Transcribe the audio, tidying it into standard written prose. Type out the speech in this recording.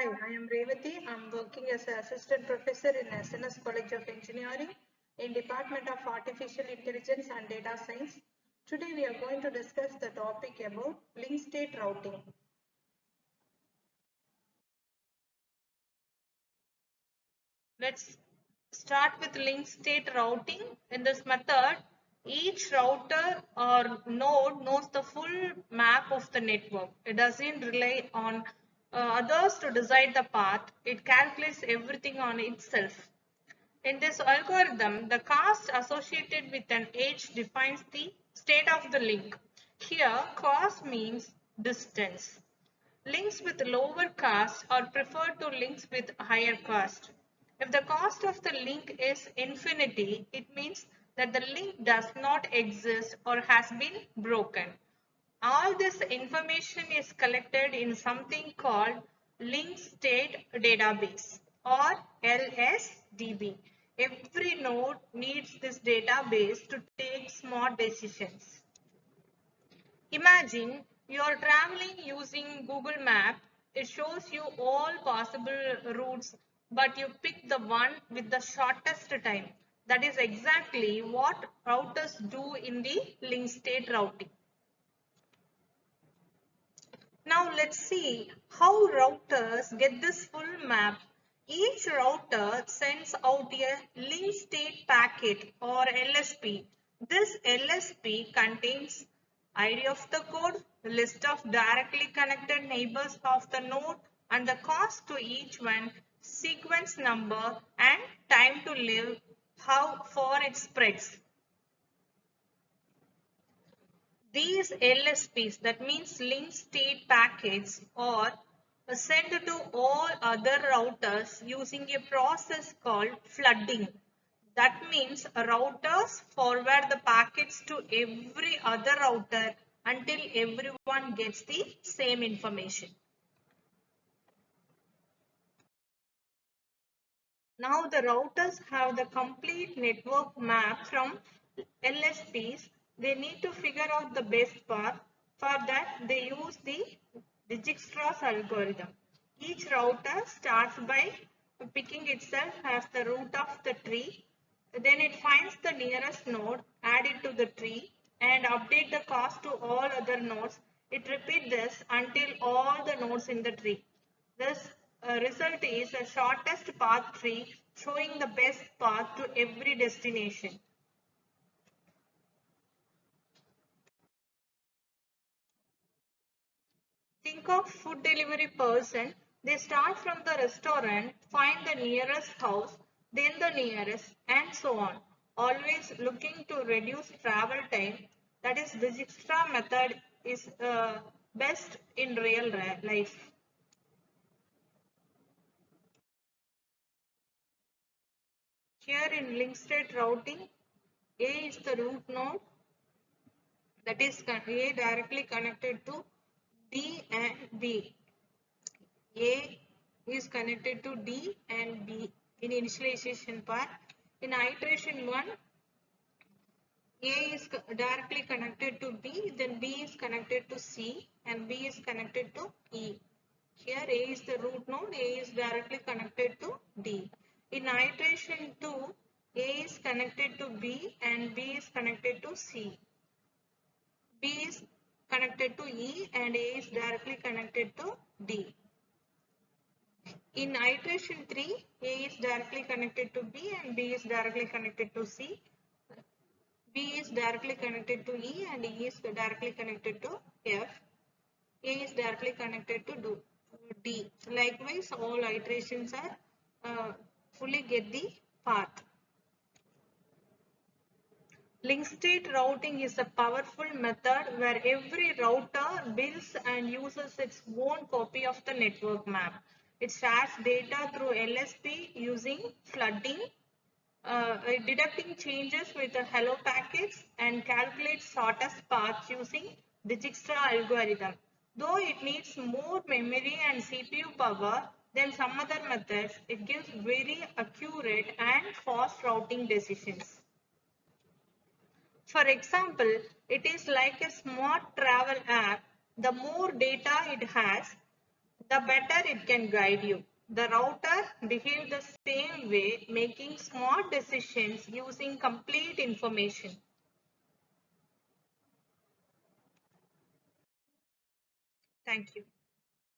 Hi, I am Revathi. I am working as an assistant professor in SNS College of Engineering in Department of Artificial Intelligence and Data Science. Today we are going to discuss the topic about link state routing. Let's start with link state routing. In this method, each router or node knows the full map of the network. It doesn't rely on others to decide the path. It calculates everything on itself. In this algorithm, the cost associated with an edge defines the state of the link. Here, cost means distance. Links with lower cost are preferred to links with higher cost. If the cost of the link is infinity, it means that the link does not exist or has been broken. All this information is collected in something called Link State Database or LSDB. Every node needs this database to take smart decisions. Imagine you are traveling using Google Map. It shows you all possible routes, but you pick the one with the shortest time. That is exactly what routers do in the link state routing. Now let's see how routers get this full map. Each router sends out a link state packet or LSP. This LSP contains ID of the code, list of directly connected neighbors of the node, and the cost to each one, sequence number, and time to live, how far it spreads. These LSPs, that means link state packets, are sent to all other routers using a process called flooding. That means routers forward the packets to every other router until everyone gets the same information. Now the routers have the complete network map from LSPs. They need to figure out the best path. For that, they use the Dijkstra's algorithm. Each router starts by picking itself as the root of the tree. Then it finds the nearest node, add it to the tree, and update the cost to all other nodes. It repeats this until all the nodes in the tree. This result is a shortest path tree showing the best path to every destination. Think of food delivery person. They start from the restaurant, find the nearest house, then the nearest, and so on. Always looking to reduce travel time. That is, the Dijkstra method is best in real life. Here in link state routing, A is the root node, that is A directly connected to D and B. A is connected to D and B in initialization part. In iteration 1, A is directly connected to B, then B is connected to C and B is connected to E. Here A is the root node, A is directly connected to D. In iteration 2, A is connected to B and B is connected to C. B is connected to E and A is directly connected to D. In iteration 3, A is directly connected to B and B is directly connected to C. B is directly connected to E and E is directly connected to F. A is directly connected to D. Likewise, all iterations are fully get the path. Link state routing is a powerful method where every router builds and uses its own copy of the network map. It shares data through LSP using flooding, deducting changes with the hello packets, and calculates shortest paths using Dijkstra algorithm. Though it needs more memory and CPU power than some other methods, it gives very accurate and fast routing decisions. For example, it is like a smart travel app. The more data it has, the the better it can guide you. The router behaves the same way, making smart decisions using complete information. Thank you.